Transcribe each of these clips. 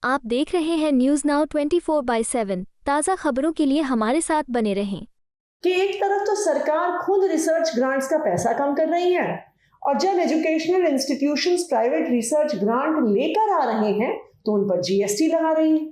आप देख रहे हैं न्यूज नाउ 24/7। ताज़ा खबरों के लिए हमारे साथ बने रहें। कि एक तरफ तो सरकार खुद रिसर्च ग्रांट्स का पैसा कम कर रही है और जब educational institutions private research grant लेकर आ रहे हैं तो उन पर जीएसटी लगा रही है।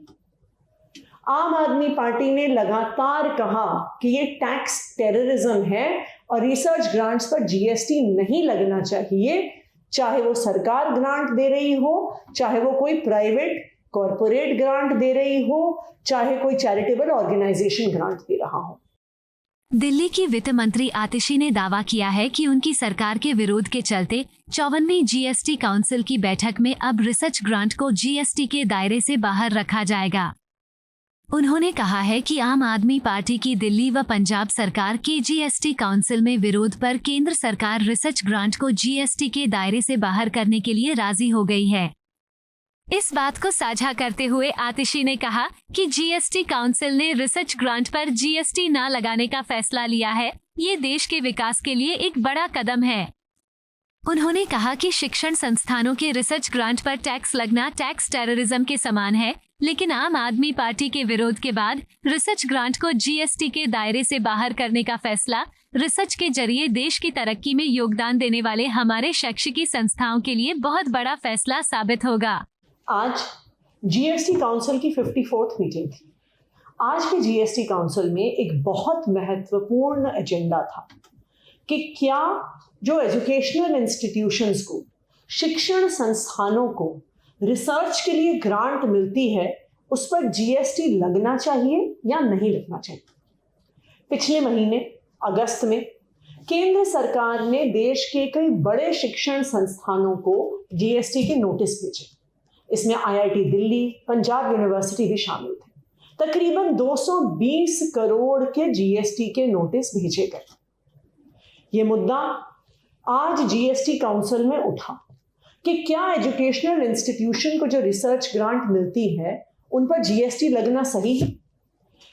आम आदमी पार्टी ने लगातार कहा कि ये टैक्स टेररिज्म है और रिसर्च ग्रांट्स पर जीएसटी नहीं लगना चाहिए, चाहे वो सरकार ग्रांट दे रही हो, चाहे वो कोई प्राइवेट कॉरपोरेट ग्रांट दे रही हो, चाहे कोई चैरिटेबल ऑर्गेनाइजेशन ग्रांट दे रहा हो। दिल्ली की वित्त मंत्री आतिशी ने दावा किया है कि उनकी सरकार के विरोध के चलते 54वीं जीएसटी काउंसिल की बैठक में अब रिसर्च ग्रांट को जीएसटी के दायरे से बाहर रखा जाएगा। उन्होंने कहा है कि आम आदमी पार्टी की दिल्ली व पंजाब सरकार के जीएसटी काउंसिल में विरोध पर केंद्र सरकार रिसर्च ग्रांट को जीएसटी के दायरे से बाहर करने के लिए राजी हो गई है। इस बात को साझा करते हुए आतिशी ने कहा कि जीएसटी काउंसिल ने रिसर्च ग्रांट पर जीएसटी न लगाने का फैसला लिया है। ये देश के विकास के लिए एक बड़ा कदम है। उन्होंने कहा कि शिक्षण संस्थानों के रिसर्च ग्रांट पर टैक्स लगना टैक्स टेररिज्म के समान है, लेकिन आम आदमी पार्टी के विरोध के बाद रिसर्च ग्रांट को जीएसटी के दायरे से बाहर करने का फैसला रिसर्च के जरिए देश की तरक्की में योगदान देने वाले हमारे शैक्षिक संस्थाओं के लिए बहुत बड़ा फैसला साबित होगा। आज जीएसटी काउंसिल की 54th मीटिंग थी। आज के जीएसटी काउंसिल में एक बहुत महत्वपूर्ण एजेंडा था कि क्या जो एजुकेशनल इंस्टीट्यूशंस को, शिक्षण संस्थानों को रिसर्च के लिए ग्रांट मिलती है उस पर जीएसटी लगना चाहिए या नहीं लगना चाहिए। पिछले महीने अगस्त में केंद्र सरकार ने देश के कई बड़े शिक्षण संस्थानों को जीएसटी के नोटिस भेजे। इसमें आईआईटी दिल्ली, पंजाब यूनिवर्सिटी भी शामिल थे। तकरीबन 220 करोड़ के जीएसटी के नोटिस भेजे गए। ये मुद्दा आज जीएसटी काउंसिल में उठा कि क्या एजुकेशनल इंस्टीट्यूशन को जो रिसर्च ग्रांट मिलती है उन पर जीएसटी लगना सही है।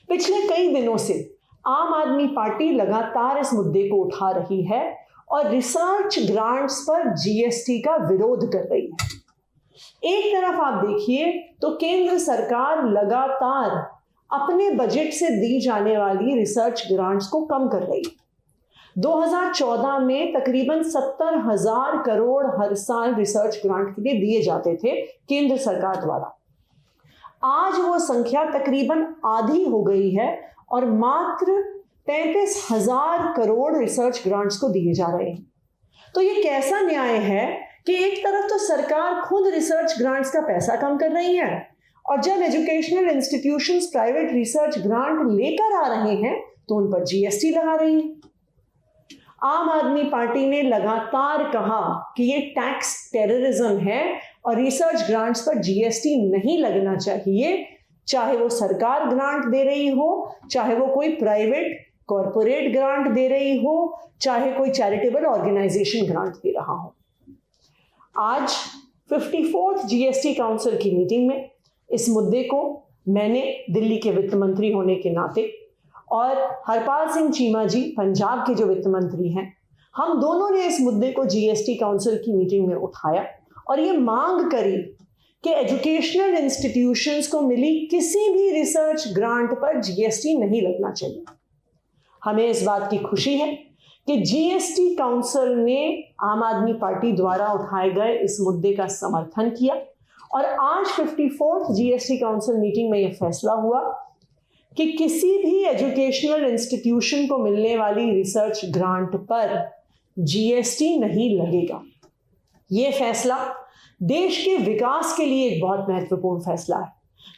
पिछले कई दिनों से आम आदमी पार्टी लगातार इस मुद्दे को उठा रही है और रिसर्च ग्रांट्स पर जीएसटी का विरोध कर रही है। एक तरफ आप देखिए तो केंद्र सरकार लगातार अपने बजट से दी जाने वाली रिसर्च ग्रांट्स को कम कर रही है। 2014 में तकरीबन 70,000 करोड़ हर साल रिसर्च ग्रांट के लिए दिए जाते थे केंद्र सरकार द्वारा। आज वो संख्या तकरीबन आधी हो गई है और मात्र 35,000 करोड़ रिसर्च ग्रांट्स को दिए जा रहे हैं। तो ये कैसा न्याय है कि एक तरफ तो सरकार खुद रिसर्च ग्रांट्स का पैसा कम कर रही है और जब educational institutions private research grant लेकर आ रहे हैं तो उन पर जीएसटी लगा रही है। आम आदमी पार्टी ने लगातार कहा कि ये टैक्स टेररिज्म है और रिसर्च ग्रांट्स पर जीएसटी नहीं लगना चाहिए, चाहे वो सरकार ग्रांट दे रही हो, चाहे वो कोई प्राइवेट कॉरपोरेट ग्रांट दे रही हो, चाहे कोई चैरिटेबल ऑर्गेनाइजेशन ग्रांट दे रहा हो। आज 54th जीएसटी काउंसिल की मीटिंग में इस मुद्दे को मैंने दिल्ली के वित्त मंत्री होने के नाते और हरपाल सिंह चीमा जी पंजाब के जो वित्त मंत्री हैं, हम दोनों ने इस मुद्दे को जीएसटी काउंसिल की मीटिंग में उठाया और ये मांग करी कि एजुकेशनल इंस्टीट्यूशंस को मिली किसी भी रिसर्च ग्रांट पर जीएसटी नहीं लगना चाहिए। हमें इस बात की खुशी है कि जीएसटी काउंसिल ने आम आदमी पार्टी द्वारा उठाए गए इस मुद्दे का समर्थन किया और आज 54th जीएसटी काउंसिल मीटिंग में यह फैसला हुआ कि किसी भी एजुकेशनल इंस्टीट्यूशन को मिलने वाली रिसर्च ग्रांट पर जीएसटी नहीं लगेगा। यह फैसला देश के विकास के लिए एक बहुत महत्वपूर्ण फैसला है,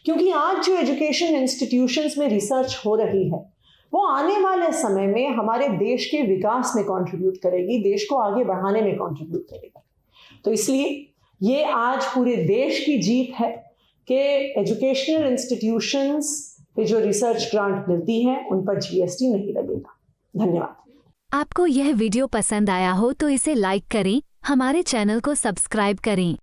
क्योंकि आज जो एजुकेशन इंस्टीट्यूशंस में रिसर्च हो रही है वो आने वाले समय में हमारे देश के विकास में कंट्रीब्यूट करेगी, देश को आगे बढ़ाने में कंट्रीब्यूट करेगा। तो इसलिए ये आज पूरे देश की जीत है कि एजुकेशनल इंस्टीट्यूशंस पे जो रिसर्च ग्रांट मिलती है उन पर जीएसटी नहीं लगेगा। धन्यवाद। आपको यह वीडियो पसंद आया हो तो इसे लाइक करें, हमारे चैनल को सब्सक्राइब करें।